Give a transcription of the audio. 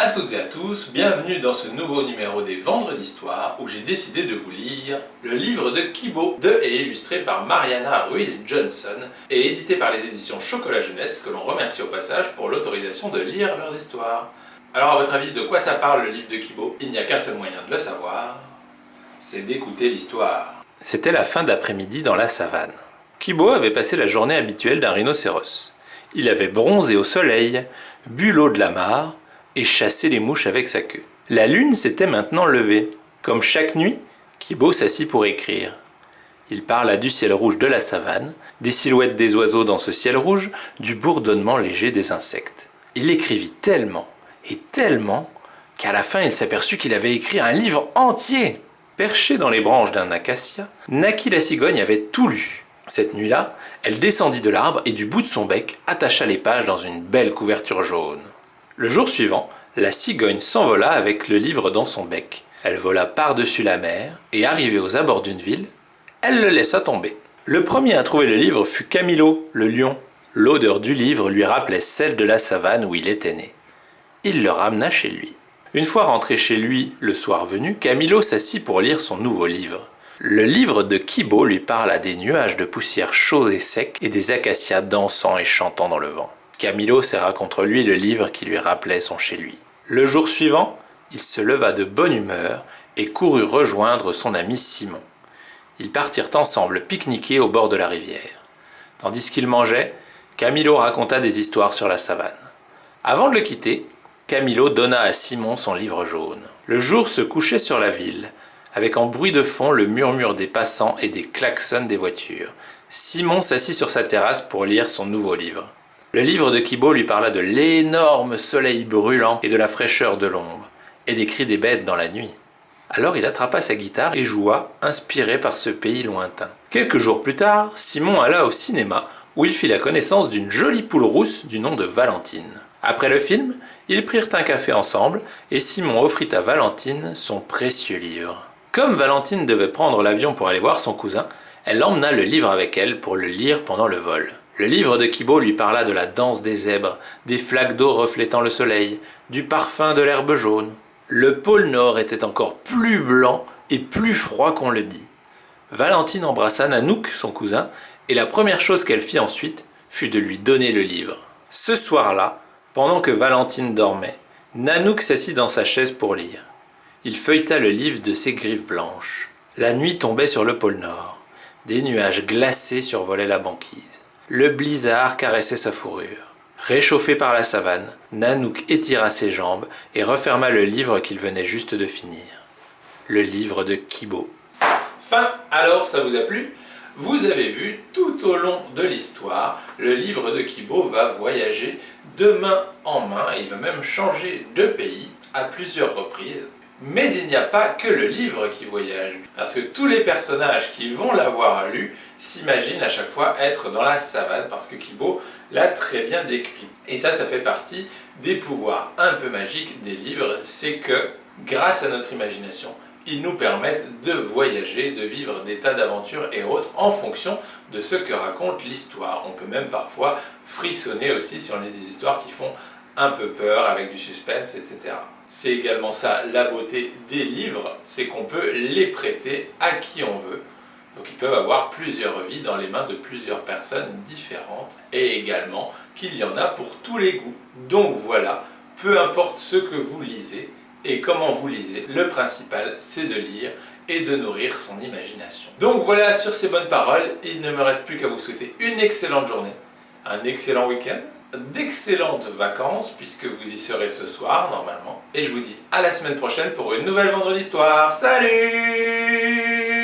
à toutes et à tous, bienvenue dans ce nouveau numéro des Vendredis d'Histoire où j'ai décidé de vous lire le livre de Kibo, de et illustré par Mariana Ruiz Johnson et édité par les éditions Chocolat Jeunesse que l'on remercie au passage pour l'autorisation de lire leurs histoires. Alors à votre avis, de quoi ça parle le livre de Kibo? Il n'y a qu'un seul moyen de le savoir, c'est d'écouter l'histoire. C'était la fin d'après-midi dans la savane. Kibo avait passé la journée habituelle d'un rhinocéros. Il avait bronzé au soleil, bu l'eau de la mare et chassé les mouches avec sa queue. La lune s'était maintenant levée. Comme chaque nuit, Kibo s'assit pour écrire. Il parla du ciel rouge de la savane, des silhouettes des oiseaux dans ce ciel rouge, du bourdonnement léger des insectes. Il écrivit tellement, et tellement, qu'à la fin il s'aperçut qu'il avait écrit un livre entier. Perché dans les branches d'un acacia, Naki la cigogne avait tout lu. Cette nuit-là, elle descendit de l'arbre et du bout de son bec attacha les pages dans une belle couverture jaune. Le jour suivant, la cigogne s'envola avec le livre dans son bec. Elle vola par-dessus la mer et arrivée aux abords d'une ville, elle le laissa tomber. Le premier à trouver le livre fut Camilo, le lion. L'odeur du livre lui rappelait celle de la savane où il était né. Il le ramena chez lui. Une fois rentré chez lui, le soir venu, Camilo s'assit pour lire son nouveau livre. Le livre de Kibo lui parla des nuages de poussière chauds et secs et des acacias dansant et chantant dans le vent. Camilo serra contre lui le livre qui lui rappelait son chez lui. Le jour suivant, il se leva de bonne humeur et courut rejoindre son ami Simon. Ils partirent ensemble pique-niquer au bord de la rivière. Tandis qu'ils mangeaient, Camilo raconta des histoires sur la savane. Avant de le quitter, Camilo donna à Simon son livre jaune. Le jour se couchait sur la ville, avec en bruit de fond le murmure des passants et des klaxons des voitures. Simon s'assit sur sa terrasse pour lire son nouveau livre. Le livre de Kibo lui parla de l'énorme soleil brûlant et de la fraîcheur de l'ombre, et des cris des bêtes dans la nuit. Alors il attrapa sa guitare et joua, inspiré par ce pays lointain. Quelques jours plus tard, Simon alla au cinéma, où il fit la connaissance d'une jolie poule rousse du nom de Valentine. Après le film, ils prirent un café ensemble, et Simon offrit à Valentine son précieux livre. Comme Valentine devait prendre l'avion pour aller voir son cousin, elle emmena le livre avec elle pour le lire pendant le vol. Le livre de Kibo lui parla de la danse des zèbres, des flaques d'eau reflétant le soleil, du parfum de l'herbe jaune. Le pôle Nord était encore plus blanc et plus froid qu'on le dit. Valentine embrassa Nanook, son cousin, et la première chose qu'elle fit ensuite fut de lui donner le livre. Ce soir-là, pendant que Valentine dormait, Nanook s'assit dans sa chaise pour lire. Il feuilleta le livre de ses griffes blanches. La nuit tombait sur le pôle Nord. Des nuages glacés survolaient la banquise. Le blizzard caressait sa fourrure. Réchauffé par la savane, Nanook étira ses jambes et referma le livre qu'il venait juste de finir. Le livre de Kibo. Fin. Alors, ça vous a plu? Vous avez vu, tout au long de l'histoire, le livre de Kibo va voyager de main en main et il va même changer de pays à plusieurs reprises. Mais il n'y a pas que le livre qui voyage, parce que tous les personnages qui vont l'avoir lu s'imaginent à chaque fois être dans la savane, parce que Kibo l'a très bien décrit. Et ça fait partie des pouvoirs un peu magiques des livres, c'est que grâce à notre imagination, ils nous permettent de voyager, de vivre des tas d'aventures et autres en fonction de ce que raconte l'histoire. On peut même parfois frissonner aussi si on lit des histoires qui font un peu peur, avec du suspense, etc. C'est également ça la beauté des livres, c'est qu'on peut les prêter à qui on veut. Donc ils peuvent avoir plusieurs vies dans les mains de plusieurs personnes différentes et également qu'il y en a pour tous les goûts. Donc voilà, peu importe ce que vous lisez et comment vous lisez, le principal c'est de lire et de nourrir son imagination. Donc voilà, sur ces bonnes paroles, il ne me reste plus qu'à vous souhaiter une excellente journée, un excellent week-end, d'excellentes vacances puisque vous y serez ce soir normalement et je vous dis à la semaine prochaine pour une nouvelle Vendredi d'Histoire. Salut!